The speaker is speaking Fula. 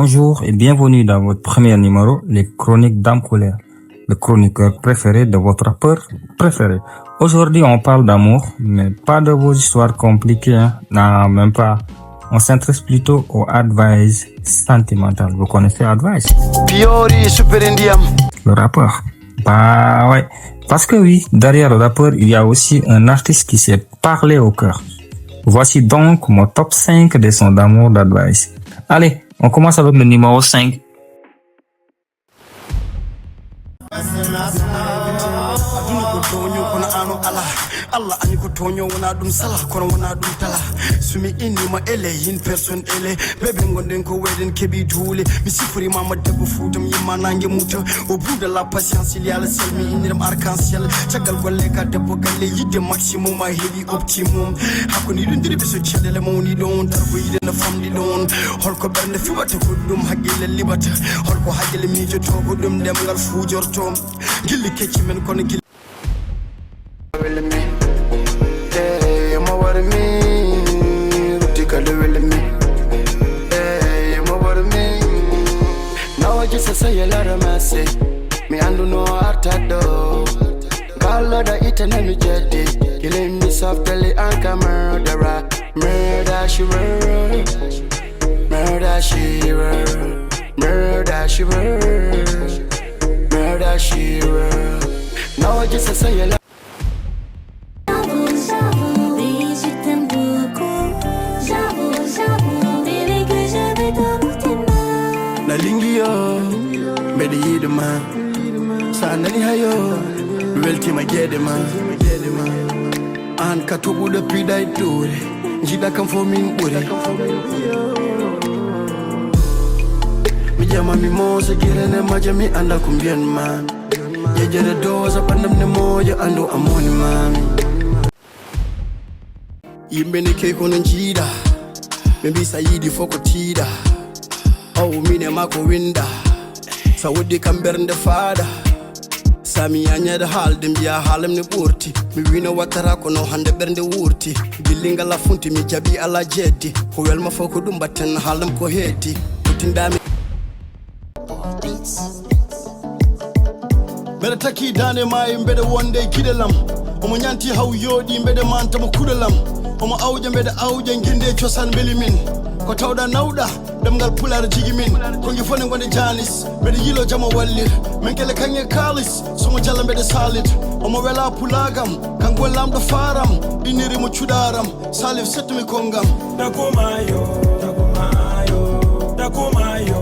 Bonjour et bienvenue dans votre premier numéro, les chroniques d'âme colère, le chroniqueur préféré de votre rappeur préféré. Aujourd'hui, on parle d'amour, mais pas de vos histoires compliquées, hein. Non, même pas. On s'intéresse plutôt au advice sentimental. Vous connaissez advice? Piori Super Indiam. Le rappeur. Bah ouais. Parce que oui, derrière le rappeur, il y a aussi un artiste qui sait parler au cœur. Voici donc mon top 5 des sons d'amour d'advice. Allez, on commence avec le numéro 5. Allah ani ko tonyo wona dum sala kono wona dum tala sumi inni ma ele in person ele bebe ngonden ko weden kebi dule mi sifuri mama debbo futam yimma nange muta o buda la patience il y a le selmi indiram arc-en-ciel tagal golle ka debbo galle yidde maximum a hebi optimum hakoni dum diri biso chedele mawni don darbo yide na famdi don holko bernde fibata ko dum haggele libata holko haggele mijo to ko dum demgal fujorto gilli kecci men kono gilli say a lot of mercy. Me and no heart at door. God Lord, I eat and me jetty. Killing me softly and a murderer. Murder she were. Murder she were. Murder she were. Murder she were. Now I just say a lot. La lingio. Bede yide man sa nani hayo welti ma gede man an ka to buda pidai dure jida kam fo min bure mi jama mi moza girene majami anda kumbien man jere doza pandam ne moja ando amoni man yimbe ne ke kono jida me bi sayidi foko tida oh mine mako winda sa wodi kam bernde faada sami anyade halde mbiya halem ne ɓurti mi wino watara kono hande bernde wurti billinga la funti mi jabi ala jeddi ko welma fo ko ɗum batten halem ko heeti putindami mbeɗa taki dande mayi mbeɗa wonde giɗelam omo ñanti haw yooɗi mbeɗa mantamo kuɗelam omo awƴa mbeɗa awƴa guinde cosan beeli min ko tawɗa nawɗa ɗemgal pular jigi min kongi fone gonde janis mbeɗa yilo jama wallir min kele kange kalis somo jalla mbeɗa salit omo wela pulagam kanko lamɗo faram ɗiniri mo cuɗaram salif settumi kongam dakumayo dakumayo dakumayo